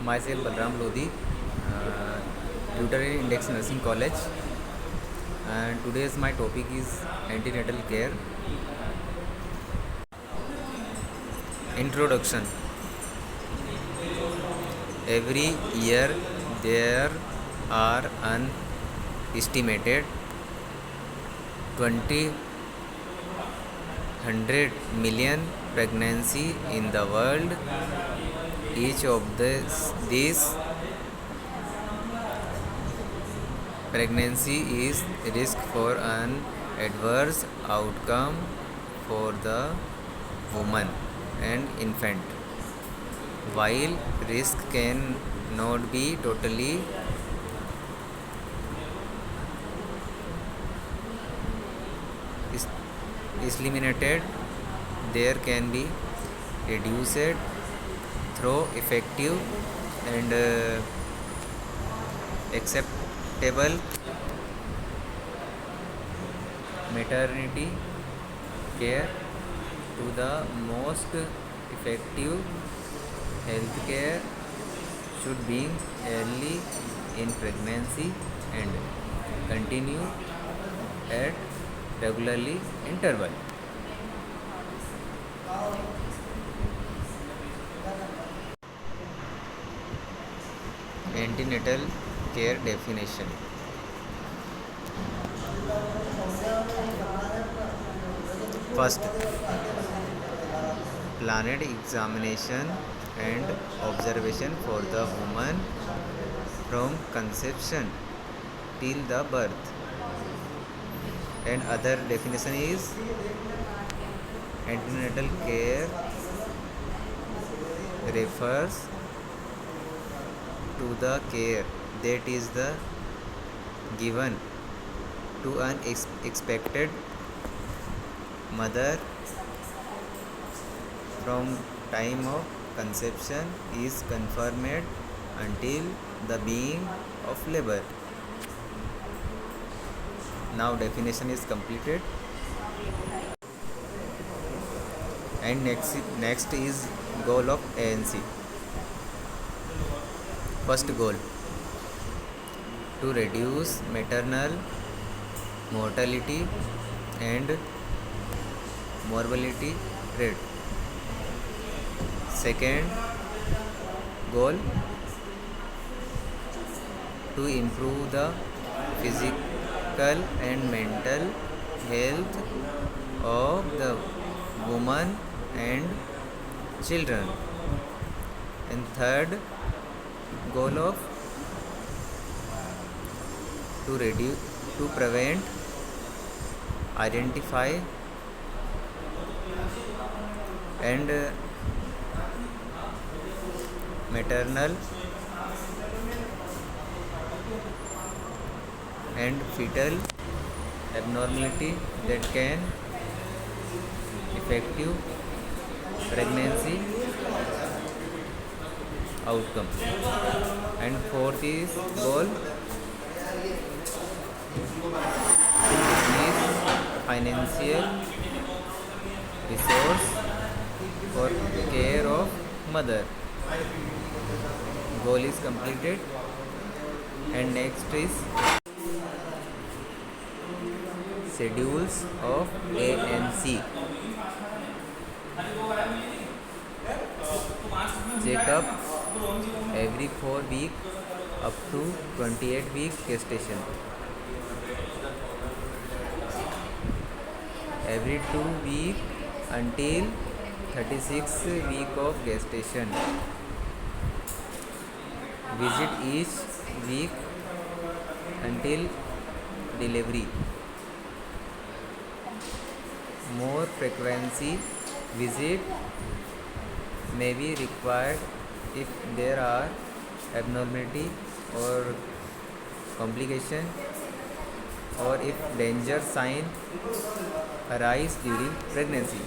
Myself Balram Lodi, tutor in Index Nursing College, and today's my topic is antenatal care. Introduction. Every year there are an estimated 200 million pregnancy in the world. Each of these pregnancy is risk for an adverse outcome for the woman and infant. While risk can not be totally eliminated, there can be reduced through effective and acceptable maternity care. To the most effective health care should be early in pregnancy and continue at regularly interval. Antenatal care definition. First, planned examination and observation for the woman from conception till the birth. And other definition is antenatal care refers to the care that is given to an expected mother from time of conception is confirmed until the beginning of labor. Now definition is completed, and next is goal of ANC. First goal: to reduce maternal mortality and morbidity rate. Second goal: to improve the physical and mental health of the woman and children. And third goal of to prevent, identify and maternal and fetal abnormality that can effective pregnancy outcome. And fourth is goal is financial resource for care of mother. Goal is completed, and next is schedules of ANC. Checkup every 4 weeks up to 28 week gestation. Every 2 weeks until 36 week of gestation. Visit each week until delivery. More frequency visit may be required if there are abnormality or complication, or if danger sign arise during pregnancy.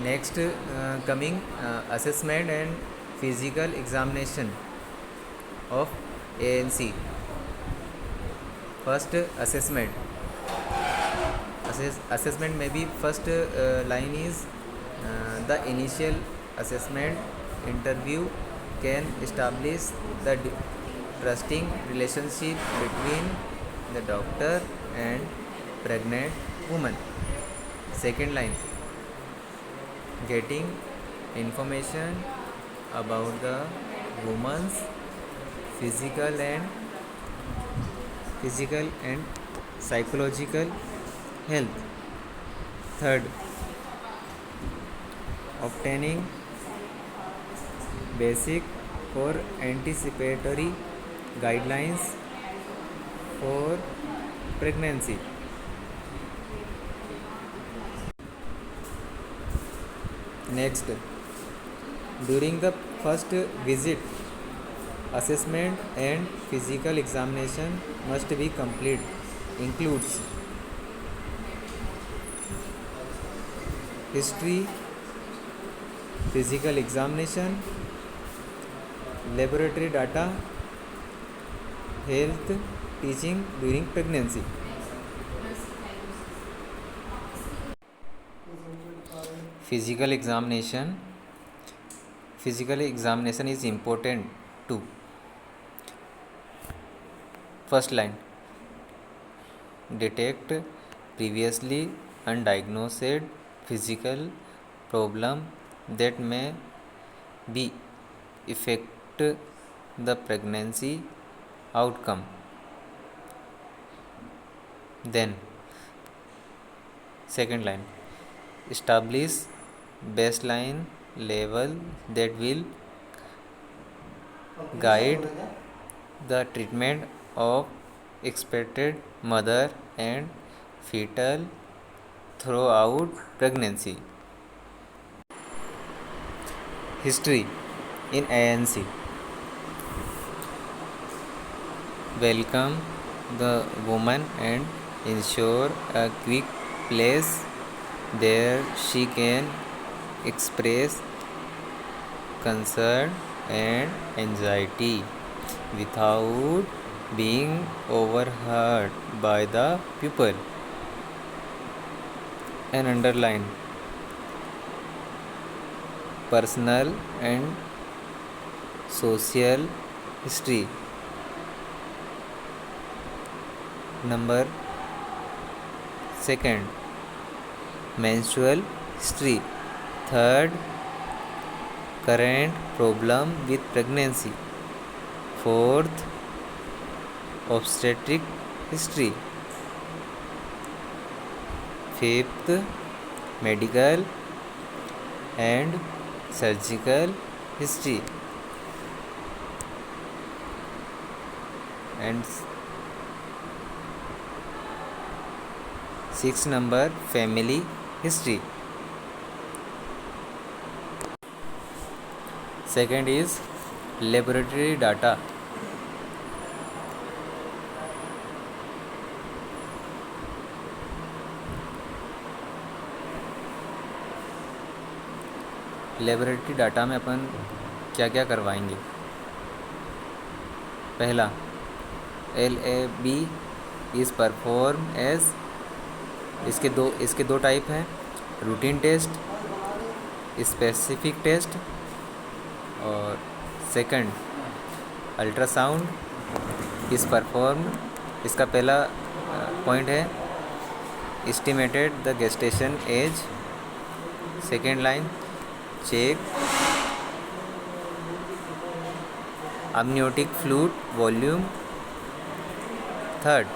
Next coming assessment and physical examination of ANC. First, assessment. assessment may be first line is the initial assessment interview can establish the trusting relationship between the doctor and pregnant woman. Second line, getting information about the woman's physical and psychological health. Third, obtaining basic or anticipatory guidelines for pregnancy. Next, during the first visit, assessment and physical examination must be complete. Includes history, physical examination, laboratory data, health teaching during pregnancy. Physical examination is important too. First line, detect previously undiagnosed physical problem that may be affect the pregnancy outcome. Then second line, establish baseline level that will guide the treatment of expected mother and fetal throughout pregnancy. History in ANC. Welcome the woman and ensure a quick place there she can express concern and anxiety without being overheard by the pupil. And underline personal and social history. Number second, menstrual history. Third, current problem with pregnancy. Fourth, obstetric history. Fifth, medical and surgical history. And sixth number, family history. Second is laboratory data. Laboratory data में अपन क्या क्या करवाएंगे? पहला, LAB is perform as, इसके दो type हैं, routine test, specific test. और second, ultrasound is perform, इसका पहला पॉइंट है estimated the gestation age. Second line, check amniotic fluid volume. Third,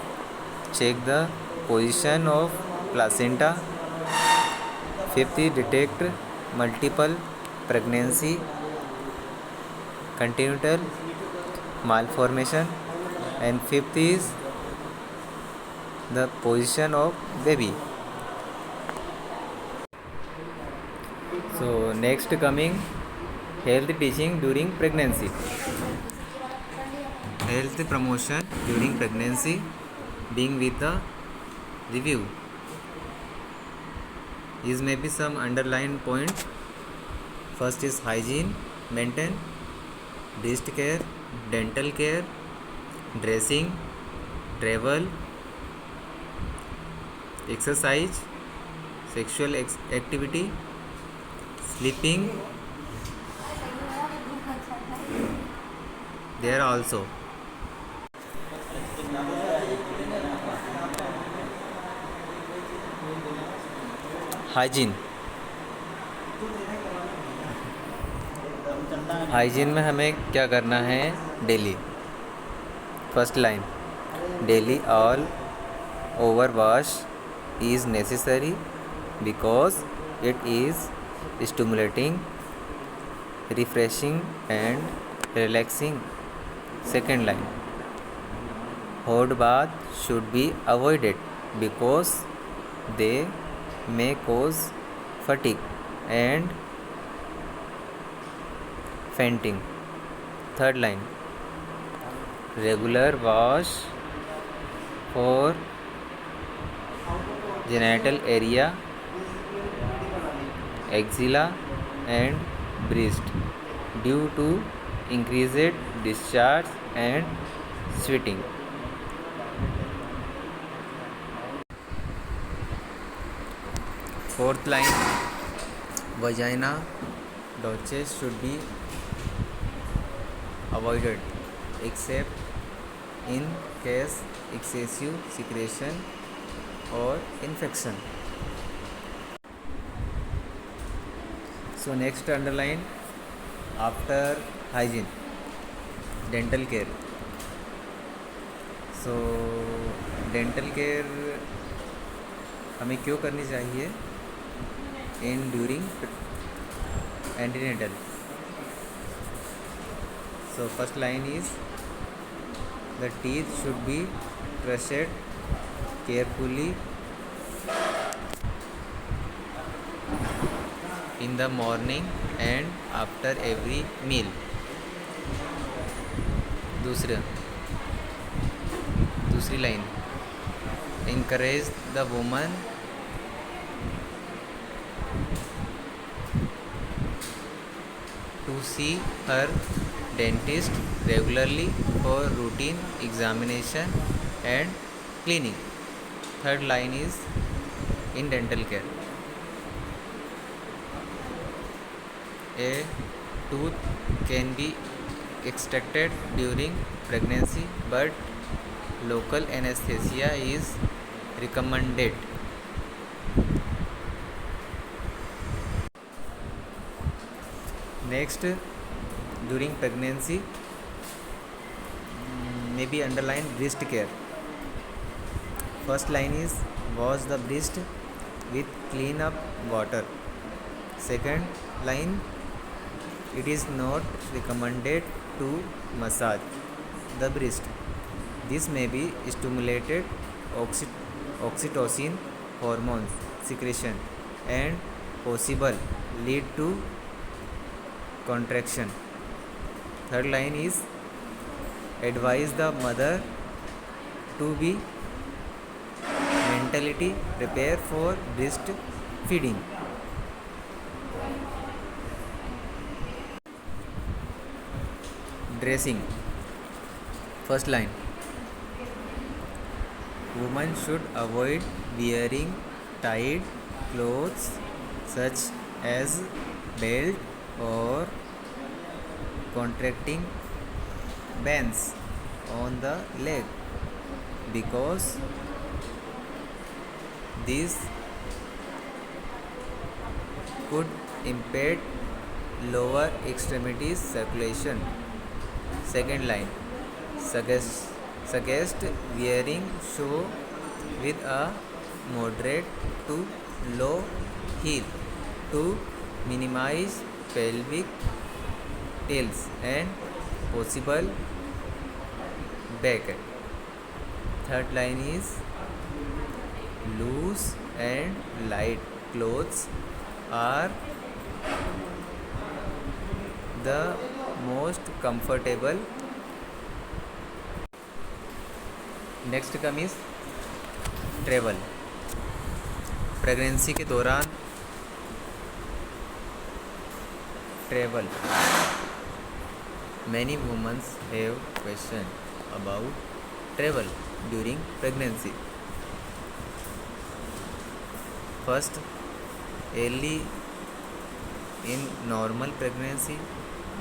check the position of placenta. Fifth, detect multiple pregnancy, congenital malformation. And fifth is the position of baby. So next coming, health teaching during pregnancy. Health promotion during pregnancy being with the review. These may be some underlined point. First is hygiene maintain, breast care, dental care, dressing, travel, exercise, sexual activity, sleeping, there also. Hygiene, hygiene में हमें क्या करना है daily. First line, daily all over wash is necessary because it is stimulating, refreshing and relaxing. Second line, hot bath should be avoided because they may cause fatigue and fainting. Third line, regular wash for genital area, axilla and breast due to increased discharge and sweating. Fourth line, vagina douches should be avoided except in case excessive secretion or infection. So next underline, after hygiene, dental care. So dental care हमें क्यों करनी चाहिए in during antenatal. So first line is, the teeth should be brushed carefully in the morning and after every meal. दूसरी line, encourage the woman to see her dentist regularly for routine examination and cleaning. Third line is, in dental care, a tooth can be extracted during pregnancy but local anesthesia is recommended. Next, during pregnancy, maybe underline breast care. First line is, wash the breast with clean up water. Second line, it is not recommended to massage the breast. This may be stimulated oxytocin hormones secretion and possible lead to contraction. Third line is, advise the mother to be mentally prepared for breastfeeding. Dressing. First line, women should avoid wearing tight clothes such as belt or contracting bands on the leg because this could impede lower extremities circulation. Second line, suggest wearing shoe with a moderate to low heel to minimize pelvic tilts and possible back. Third line is, loose and light clothes are the most comfortable. Next come is travel. Pregnancy के दौरान travel. Many womens have question about travel during pregnancy. First, early in normal pregnancy,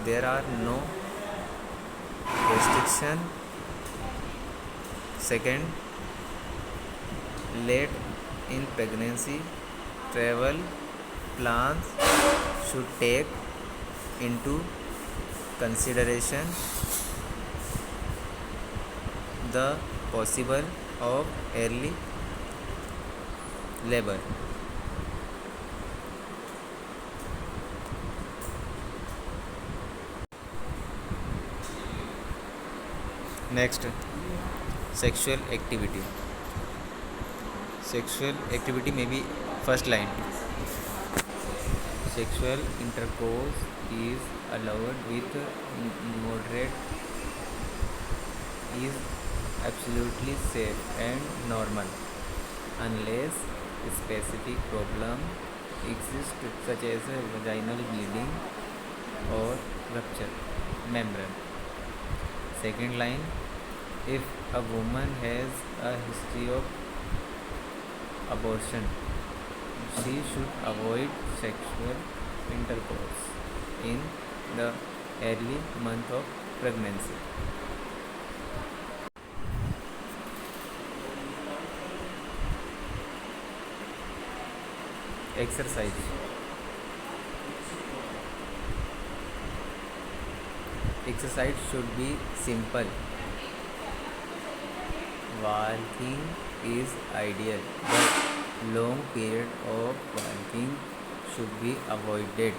there are no restriction. Second, late in pregnancy, travel plans should take into consideration the possible of early labor. Next, sexual activity. Sexual activity may be first line. Sexual intercourse is allowed with moderate, is absolutely safe and normal unless specific problem exists such as vaginal bleeding or rupture membrane. Second line, if a woman has a history of abortion, she should avoid sexual intercourse in the early month of pregnancy. Exercise. Exercise should be simple. Walking is ideal, but long period of walking should be avoided.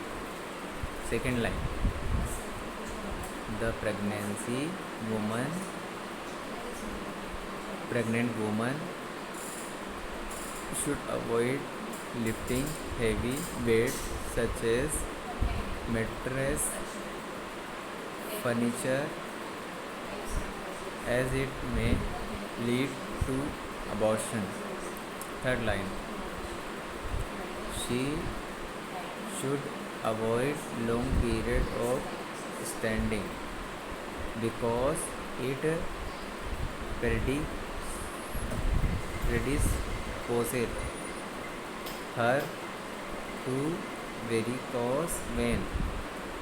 Second line, the pregnant woman should avoid lifting heavy weights such as mattress, furniture, as it may lead to abortion. Third line, she should avoid long period of standing because it predisposes her to varicose vein.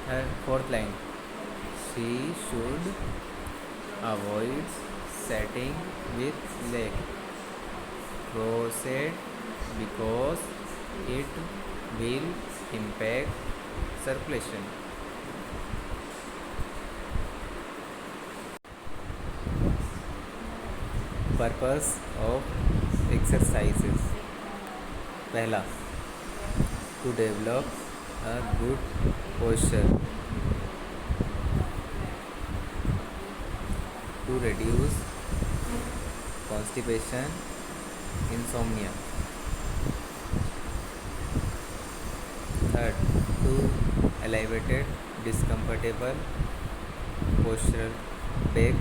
Her fourth line, she should avoid sitting with leg crossed because it will impact circulation. Purpose of exercises. पहला, to develop a good posture, to reduce constipation, insomnia. Third, to alleviate discomfortable postural back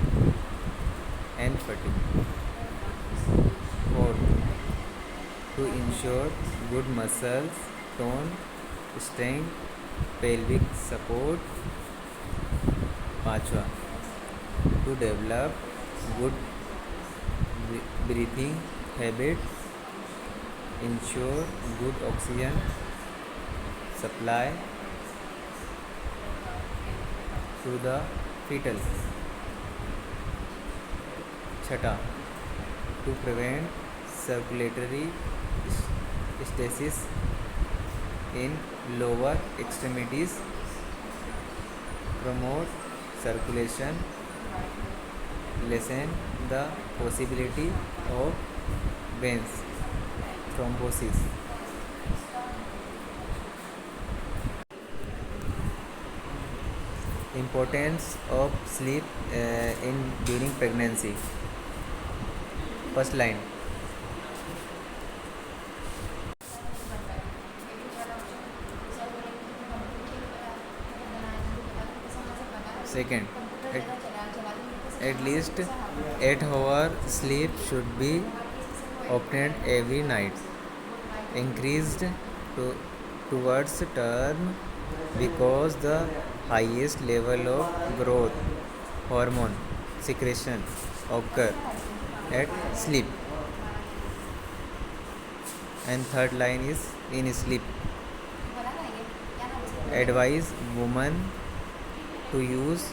and fatigue. Fourth, to ensure good muscles tone, strength, pelvic support. पांचवा, to develop good breathing habit, ensure good oxygen supply to the fetal. छठा, to prevent circulatory stasis in lower extremities, promote circulation, lessen the possibility of veins thrombosis. Importance of sleep during pregnancy. First line, second, at least 8 hour sleep should be obtained every night. Increased towards term because the highest level of growth hormone secretion occur at sleep. And third line is in sleep. Advise women to use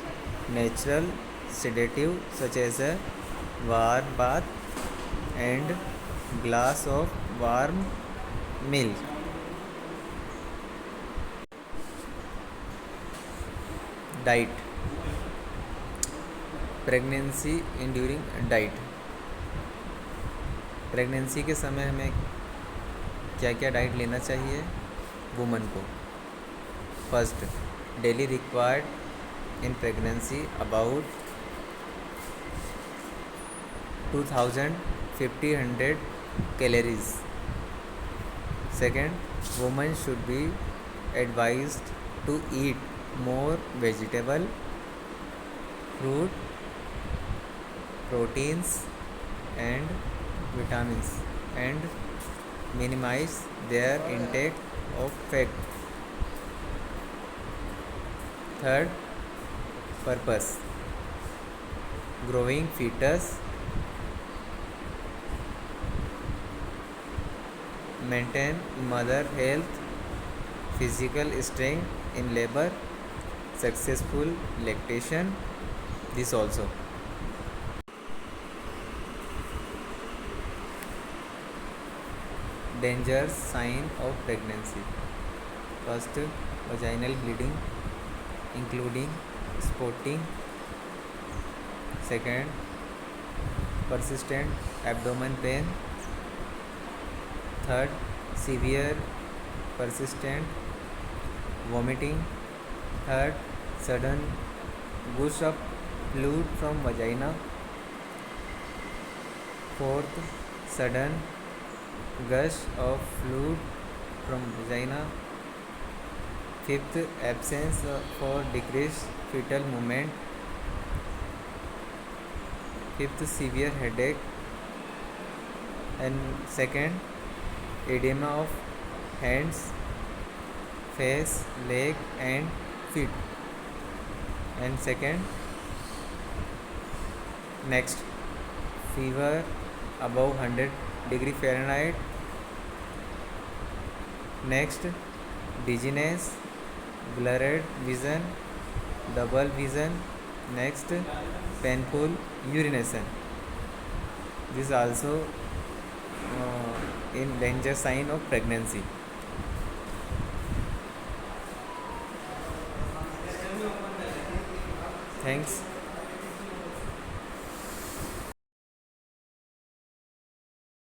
natural sedative such as a warm bath and glass of warm milk. Diet. Pregnancy enduring diet. Pregnancy के समय हमें क्या क्या diet लेना चाहिए woman को. First, daily required in pregnancy about 2500 calories. Second, women should be advised to eat more vegetable, fruit, proteins and vitamins and minimize their intake of fat. Third, purpose. Growing fetus, maintain mother health, physical strength in labor, successful lactation. This also. Danger sign of pregnancy. First, vaginal bleeding including spotting. Second, persistent abdomen pain. Third, severe persistent vomiting. Third, sudden gush of fluid from vagina. Fourth, sudden gush of fluid from vagina. Fifth, absence for decreased fetal movement. Fifth, severe headache. And second, edema of hands, face, leg and feet. And second, next, fever above 100 degree Fahrenheit. Next, dizziness, blurred vision, double vision. Next, painful urination. This also in danger sign of pregnancy. Thanks.